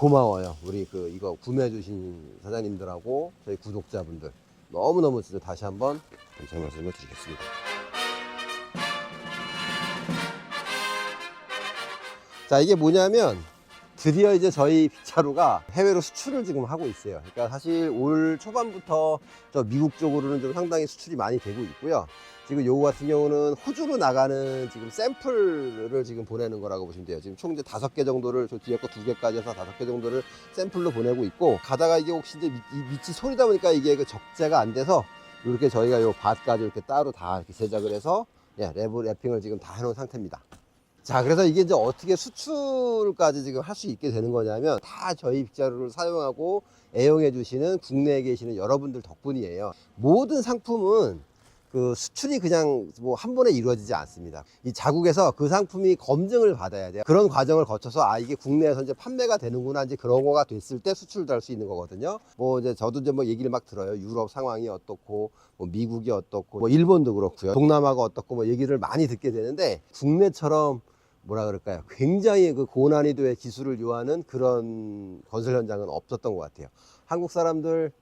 고마워요. 우리 이거 구매해 주신 사장님들하고 저희 구독자분들 너무너무 진짜 다시 한번 감사의 말씀을 드리겠습니다. 자, 이게 뭐냐면 드디어 이제 저희 빗자루가 해외로 수출을 지금 하고 있어요. 그러니까 사실 올 초반부터 저 미국 쪽으로는 좀 상당히 수출이 많이 되고 있고요. 지금 요거 같은 경우는 호주로 나가는 지금 샘플을 지금 보내는 거라고 보시면 돼요. 지금 총 이제 5개 정도를, 저 뒤에 거 2개까지 해서 5개 정도를 샘플로 보내고 있고, 가다가 이게 혹시 이제 밑이 소리다 보니까 이게 그 적재가 안 돼서 이렇게 저희가 요 밭까지 이렇게 따로 다 이렇게 제작을 해서 랩핑을 지금 다 해놓은 상태입니다. 자, 그래서 이게 이제 어떻게 수출까지 지금 할 수 있게 되는 거냐면 다 저희 빗자루를 사용하고 애용해 주시는 국내에 계시는 여러분들 덕분이에요. 모든 상품은 그 수출이 그냥 뭐 한 번에 이루어지지 않습니다. 이 자국에서 그 상품이 검증을 받아야 돼요. 그런 과정을 거쳐서 아, 이게 국내에서 이제 판매가 되는구나, 이제 그런 거가 됐을 때 수출도 할 수 있는 거거든요. 뭐 이제 저도 이제 뭐 얘기를 막 들어요. 유럽 상황이 어떻고, 뭐 미국이 어떻고, 뭐 일본도 그렇고요. 동남아가 어떻고, 뭐 얘기를 많이 듣게 되는데, 국내처럼 뭐라 그럴까요? 굉장히 그 고난이도의 기술을 요하는 그런 건설 현장은 없었던 것 같아요. 한국 사람들,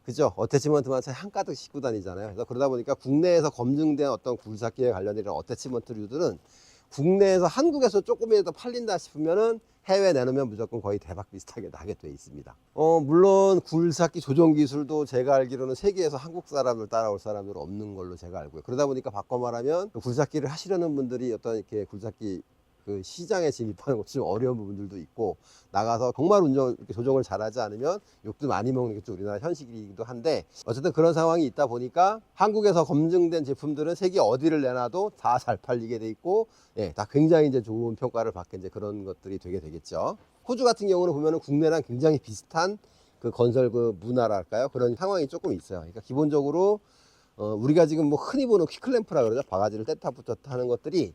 그죠? 어태치먼트만 한가득 싣고 다니잖아요. 그래서 그러다 보니까 국내에서 검증된 어떤 굴삭기에 관련된 어태치먼트류들은 국내에서, 한국에서 조금이라도 팔린다 싶으면은 해외 내놓으면 무조건 거의 대박 비슷하게 나게 돼 있습니다. 물론 굴삭기 조종 기술도 제가 알기로는 세계에서 한국 사람을 따라올 사람들 없는 걸로 제가 알고요. 그러다 보니까 바꿔 말하면 굴삭기를 하시려는 분들이 어떤 이렇게 굴삭기 그 시장에 진입하는 것이 좀 어려운 부분들도 있고, 나가서 정말 이렇게 조정을 잘하지 않으면 욕도 많이 먹는 게 좀 우리나라 현실이기도 한데, 어쨌든 그런 상황이 있다 보니까 한국에서 검증된 제품들은 세계 어디를 내놔도 다 잘 팔리게 돼 있고, 다 굉장히 이제 좋은 평가를 받게, 이제 그런 것들이 되게 되겠죠. 호주 같은 경우는 보면은 국내랑 굉장히 비슷한 그 건설 그 문화랄까요? 그런 상황이 조금 있어요. 그러니까 기본적으로 우리가 지금 뭐 흔히 보는 퀵클램프라 그러죠. 바가지를 뗐다 붙였다 하는 것들이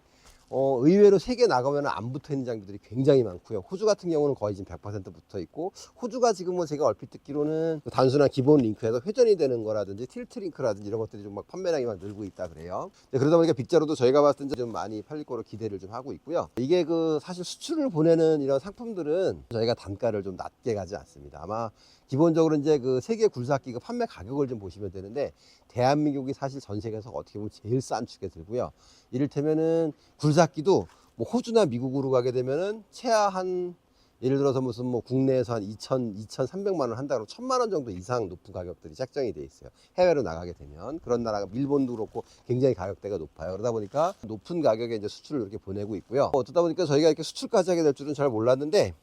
의외로 세계 나가면 안 붙어 있는 장비들이 굉장히 많고요. 호주 같은 경우는 거의 지금 100% 붙어 있고, 호주가 지금 뭐 제가 얼핏 듣기로는 단순한 기본 링크에서 회전이 되는 거라든지 틸트 링크라든지 이런 것들이 좀 막 판매량이 막 늘고 있다 그래요. 그러다 보니까 빗자루도 저희가 봤을 때 좀 많이 팔릴 거로 기대를 좀 하고 있고요. 이게 그 사실 수출을 보내는 이런 상품들은 저희가 단가를 좀 낮게 가지 않습니다. 아마 기본적으로 이제 그 세계 굴삭기 그 판매 가격을 좀 보시면 되는데, 대한민국이 사실 전 세계에서 어떻게 보면 제일 싼 축에 들고요. 이를테면은 굴삭기도 뭐 호주나 미국으로 가게 되면은 최하 한, 예를 들어서 무슨 뭐 국내에서 한 2,300만 원 한다 그러면 1,000만 원 정도 이상 높은 가격들이 책정이 돼 있어요. 해외로 나가게 되면. 그런 나라가 일본도 그렇고 굉장히 가격대가 높아요. 그러다 보니까 높은 가격에 이제 수출을 이렇게 보내고 있고요. 어쩌다 보니까 저희가 이렇게 수출까지 하게 될 줄은 잘 몰랐는데,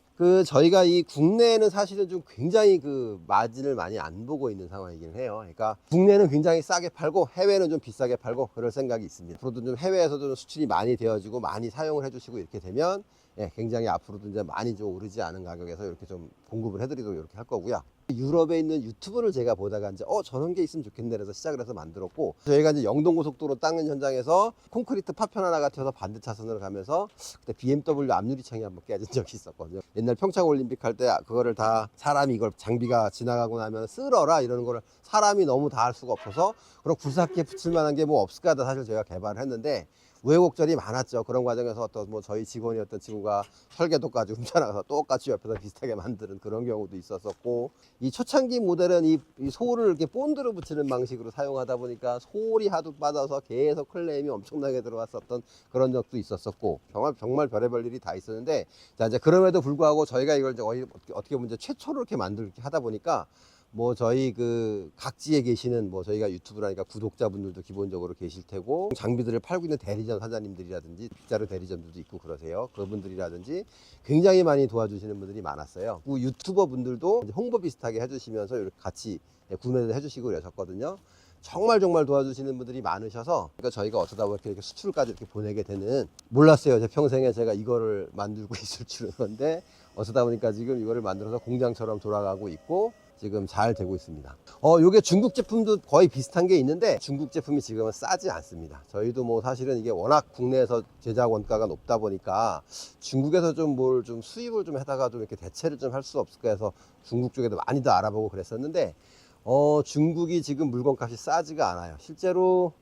저희가 이 국내에는 사실은 좀 굉장히 그 마진을 많이 안 보고 있는 상황이긴 해요. 그러니까 국내는 굉장히 싸게 팔고 해외는 좀 비싸게 팔고 그럴 생각이 있습니다. 앞으로도 좀 해외에서도 좀 수출이 많이 되어지고 많이 사용을 해주시고 이렇게 되면 굉장히 앞으로도 이제 많이 좀 오르지 않은 가격에서 이렇게 좀 공급을 해드리도록 이렇게 할 거고요. 유럽에 있는 유튜브를 제가 보다가 이제 저런 게 있으면 좋겠네 그래서 시작을 해서 만들었고, 저희가 이제 영동고속도로 닦는 현장에서 콘크리트 파편 하나가 튀어서 반대 차선으로 가면서 그때 BMW 앞유리창이 한번 깨진 적이 있었거든요. 옛날 평창올림픽 할 때 그거를 다 사람이, 이걸 장비가 지나가고 나면 쓸어라 이러는 거를 사람이 너무 다 할 수가 없어서, 그럼 굴삭기에 붙일 만한 게 뭐 없을까 하다 사실 저희가 개발을 했는데, 우여곡절이 많았죠. 그런 과정에서 어떤 뭐 저희 직원이었던 친구가 설계도까지 훔쳐나가서 똑같이 옆에서 비슷하게 만드는 그런 경우도 있었었고, 이 초창기 모델은 이 소를 이렇게 본드로 붙이는 방식으로 사용하다 보니까 소리 하도 빠져서 계속 클레임이 엄청나게 들어왔었던 그런 적도 있었었고, 정말 별의별 일이 다 있었는데, 자, 이제 그럼에도 불구하고 저희가 이걸 이제 어떻게 보면 이제 최초로 이렇게 만들게 하다 보니까, 뭐 저희 그 각지에 계시는, 뭐 저희가 유튜브라니까 구독자분들도 기본적으로 계실 테고, 장비들을 팔고 있는 대리점 사장님들이라든지 빗자루 대리점들도 있고 그러세요. 그분들이라든지 굉장히 많이 도와주시는 분들이 많았어요. 그 유튜버 분들도 홍보 비슷하게 해주시면서 이렇게 같이 구매를 해주시고 그러셨거든요. 정말 도와주시는 분들이 많으셔서, 그러니까 저희가 어쩌다 보니까 이렇게 수출까지 이렇게 보내게 되는, 몰랐어요. 제 평생에 제가 이거를 만들고 있을 줄은. 건데 어쩌다 보니까 지금 이거를 만들어서 공장처럼 돌아가고 있고 지금 잘 되고 있습니다. 요게 중국 제품도 거의 비슷한 게 있는데, 중국 제품이 지금은 싸지 않습니다. 저희도 뭐 사실은 이게 워낙 국내에서 제작 원가가 높다 보니까 중국에서 좀 뭘 좀 수입을 좀 해다가 좀 이렇게 대체를 좀 할 수 없을까 해서 중국 쪽에도 많이 더 알아보고 그랬었는데, 중국이 지금 물건값이 싸지가 않아요. 실제로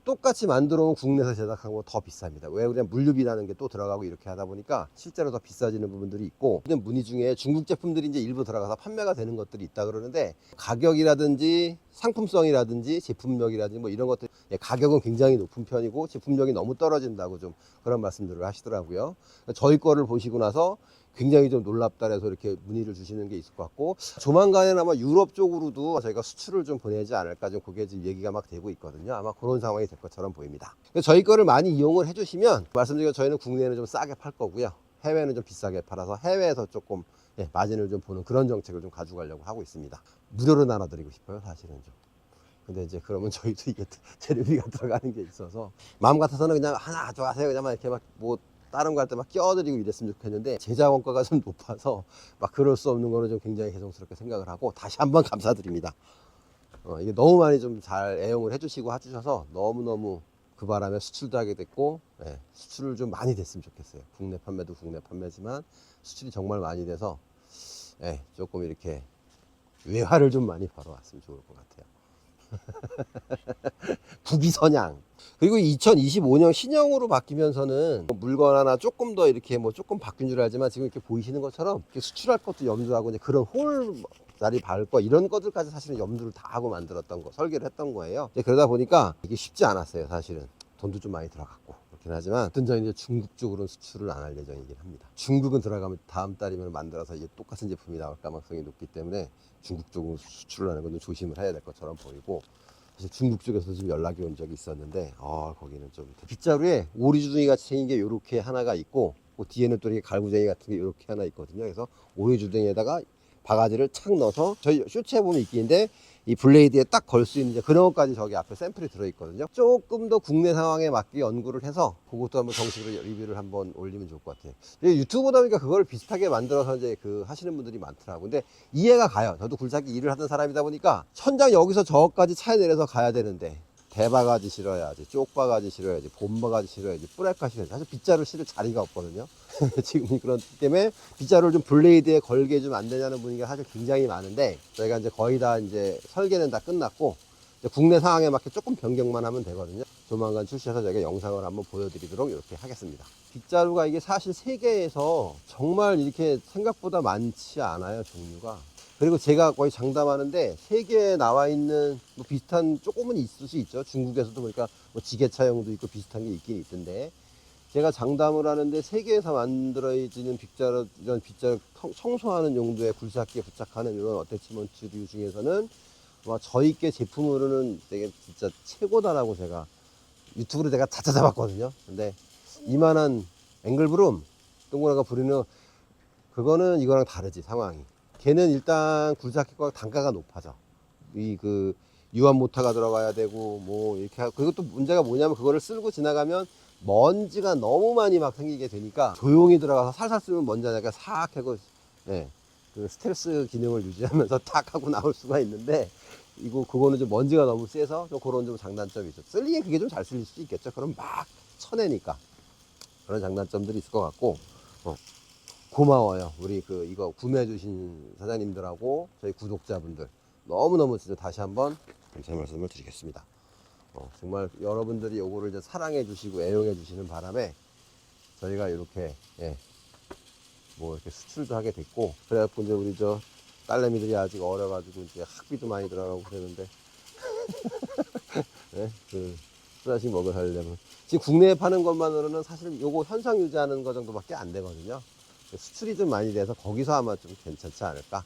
똑같이 만들어 온 국내에서 제작한 거 더 비쌉니다. 왜 그냥 물류비라는 게 또 들어가고 이렇게 하다 보니까 실제로 더 비싸지는 부분들이 있고, 근데 문의 중에 중국 제품들이 이제 일부 들어가서 판매가 되는 것들이 있다 그러는데, 가격이라든지 상품성이라든지 제품력이라든지 뭐 이런 것들, 가격은 굉장히 높은 편이고 제품력이 너무 떨어진다고 좀 그런 말씀들을 하시더라고요. 저희 거를 보시고 나서 굉장히 좀 놀랍다 해서 이렇게 문의를 주시는 게 있을 것 같고, 조만간에는 아마 유럽 쪽으로도 저희가 수출을 좀 보내지 않을까, 좀 그게 지금 얘기가 막 되고 있거든요. 아마 그런 상황이 될 것처럼 보입니다. 저희 거를 많이 이용을 해주시면, 말씀드린 저희는 국내에는 좀 싸게 팔 거고요, 해외는 좀 비싸게 팔아서 해외에서 조금 마진을 좀 보는 그런 정책을 좀 가져가려고 하고 있습니다. 무료로 나눠드리고 싶어요, 사실은 좀. 근데 이제 그러면 저희도 이게 재료비가 들어가는 게 있어서, 마음 같아서는 그냥 하나 가져가세요, 그냥 막 이렇게 막 뭐 다른 거 할 때 막 끼워드리고 이랬으면 좋겠는데, 제작 원가가 좀 높아서 막 그럴 수 없는 거는 좀 굉장히 죄송스럽게 생각을 하고, 다시 한번 감사드립니다. 이게 너무 많이 좀 잘 애용을 해주시고 해주셔서 너무너무 그 바람에 수출도 하게 됐고, 수출을 좀 많이 됐으면 좋겠어요. 국내 판매도 국내 판매지만 수출이 정말 많이 돼서 조금 이렇게 외화를 좀 많이 벌어왔으면 좋을 것 같아요. 부비선양. 그리고 2025년 신형으로 바뀌면서는 물건 하나 조금 더 이렇게 뭐 조금 바뀐 줄 알지만, 지금 이렇게 보이시는 것처럼 이렇게 수출할 것도 염두하고, 이제 그런 홀 자리 밟을 거 이런 것들까지 사실은 염두를 다 하고 만들었던 거, 설계를 했던 거예요. 그러다 보니까 이게 쉽지 않았어요. 사실은 돈도 좀 많이 들어갔고 그렇긴 하지만, 어떤 저는 이제 중국 쪽으로는 수출을 안 할 예정이긴 합니다. 중국은 들어가면 다음 달이면 만들어서 이게 똑같은 제품이 나올 가능성이 높기 때문에 중국 쪽으로 수출을 하는 건 좀 조심을 해야 될 것처럼 보이고, 사실 중국 쪽에서 좀 연락이 온 적이 있었는데, 거기는 좀 빗자루에 오리주둥이 같이 생긴 게 이렇게 하나가 있고, 그 뒤에는 또 이렇게 갈구쟁이 같은 게 이렇게 하나 있거든요. 그래서 오리주둥이에다가 바가지를 착 넣어서, 저희 쇼츠에 보면 있긴데 이 블레이드에 딱 걸 수 있는 그런 것까지 저기 앞에 샘플이 들어있거든요. 조금 더 국내 상황에 맞게 연구를 해서 그것도 한번 정식으로 리뷰를 한번 올리면 좋을 것 같아요. 유튜브다 보니까 그걸 비슷하게 만들어서 이제 그 하시는 분들이 많더라고요. 근데 이해가 가요. 저도 굴착기 일을 하던 사람이다 보니까 천장 여기서 저까지 차에 내려서 가야 되는데, 대바가지 실어야지, 쪽바가지 실어야지, 봄바가지 실어야지, 뿌레카 실어야지. 사실 빗자루 실을 자리가 없거든요. 지금 그렇기 때문에 빗자루를 좀 블레이드에 걸게 좀 안 되냐는 분위기가 사실 굉장히 많은데, 저희가 이제 거의 다 이제 설계는 다 끝났고, 이제 국내 상황에 맞게 조금 변경만 하면 되거든요. 조만간 출시해서 저희가 영상을 한번 보여드리도록 이렇게 하겠습니다. 빗자루가 이게 사실 세계에서 정말 이렇게 생각보다 많지 않아요, 종류가. 그리고 제가 거의 장담하는데, 세계에 나와 있는 뭐 비슷한 조금은 있을 수 있죠. 중국에서도 보니까 뭐 지게차용도 있고 비슷한 게 있긴 있던데, 제가 장담을 하는데 세계에서 만들어지는 빗자루, 이런 빗자루 청소하는 용도의 굴삭기에 부착하는 이런 어태치먼트류 중에서는 아마 저희께 제품으로는 되게 진짜 최고다라고 제가 유튜브로 제가 다 찾아봤거든요. 근데 이만한 앵글브룸, 동그라가 부리는 그거는 이거랑 다르지, 상황이. 걔는 일단 굴삭기가 단가가 높아져. 그 유압 모터가 들어가야 되고 뭐 이렇게 하고, 그리고 또 문제가 뭐냐면, 그거를 쓸고 지나가면 먼지가 너무 많이 막 생기게 되니까, 조용히 들어가서 살살 쓰면 먼지가 싹 하고, 그 스텔스 기능을 유지하면서 탁 하고 나올 수가 있는데, 그거는 좀 먼지가 너무 세서 좀 그런 좀 장단점이 있죠. 쓸리에 그게 좀 잘 쓸릴 수도 있겠죠. 그럼 막 쳐내니까 그런 장단점들이 있을 것 같고, 고마워요. 우리 이거 구매해 주신 사장님들하고 저희 구독자분들, 너무너무 진짜 다시 한번 감사의 말씀을 드리겠습니다. 정말 여러분들이 요거를 이제 사랑해 주시고 애용해 주시는 바람에 저희가 이렇게 뭐 이렇게 수출도 하게 됐고, 그래갖고 이제 우리 저 딸내미들이 아직 어려가지고 이제 학비도 많이 들어가고 그러는데 그 하나씩 먹을 하려면 지금 국내에 파는 것만으로는 사실 요거 현상 유지하는 거 정도밖에 안 되거든요. 수출이 좀 많이 돼서 거기서 아마 좀 괜찮지 않을까,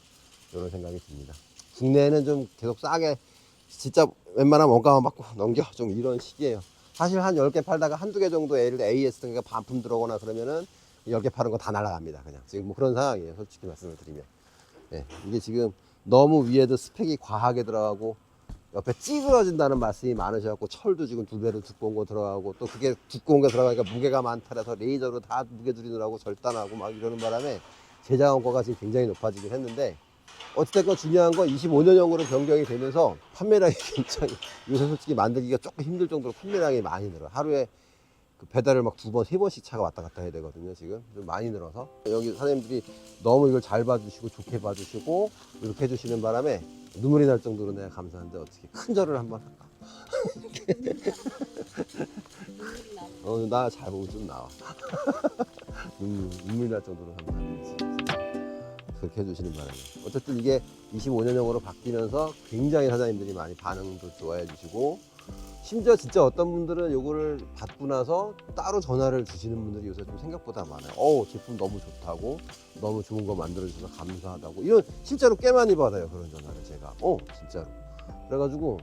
이런 생각이 듭니다. 국내에는 좀 계속 싸게, 진짜 웬만하면 원가만 받고 넘겨, 좀 이런 식이에요. 사실 한 10개 팔다가 한두 개 정도 예를 들어 AS 등가 반품 들어오거나 그러면은 10개 파는 거 다 날아갑니다. 그냥 지금 뭐 그런 상황이에요, 솔직히 말씀을 드리면. 이게 지금 너무 위에도 스펙이 과하게 들어가고 옆에 찌그러진다는 말씀이 많으셔갖고, 철도 지금 2배로 두꺼운 거 들어가고, 또 그게 두꺼운 게 들어가니까 무게가 많다라서 레이저로 다 무게 줄이느라고 절단하고 막 이러는 바람에 제작 원가가 지금 굉장히 높아지긴 했는데, 어찌됐건 중요한 건 25년형으로 변경이 되면서 판매량이 굉장히, 요새 솔직히 만들기가 조금 힘들 정도로 판매량이 많이 늘어요. 하루에 그 배달을 막 2번, 3번씩 차가 왔다 갔다 해야 되거든요. 지금 좀 많이 늘어서 여기 사장님들이 너무 이걸 잘 봐주시고 좋게 봐주시고 이렇게 해주시는 바람에 눈물이 날 정도로 내가 감사한데, 어떻게 큰 절을 한번 할까. 나 잘 보면 좀 나와. 눈물 날 정도로 감사합니다. 그렇게 해주시는 바람에. 어쨌든 이게 25년형으로 바뀌면서 굉장히 사장님들이 많이 반응도 좋아해 주시고, 심지어 진짜 어떤 분들은 요거를 받고 나서 따로 전화를 주시는 분들이 요새 좀 생각보다 많아요. 제품 너무 좋다고, 너무 좋은 거 만들어주셔서 감사하다고. 이런 실제로 꽤 많이 받아요, 그런 전화를 제가. 진짜로. 그래가지고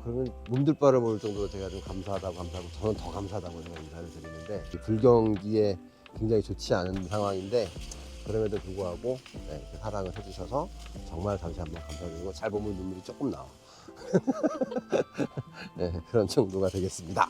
그러면 몸둘 바를 모를 정도로 제가 좀 감사하고 저는 더 감사하다고 제가 인사를 드리는데, 불경기에 굉장히 좋지 않은 상황인데 그럼에도 불구하고 이렇게 사랑을 해주셔서 정말 다시 한번 감사드리고, 잘 보면 눈물이 조금 나와. 그런 정도가 되겠습니다.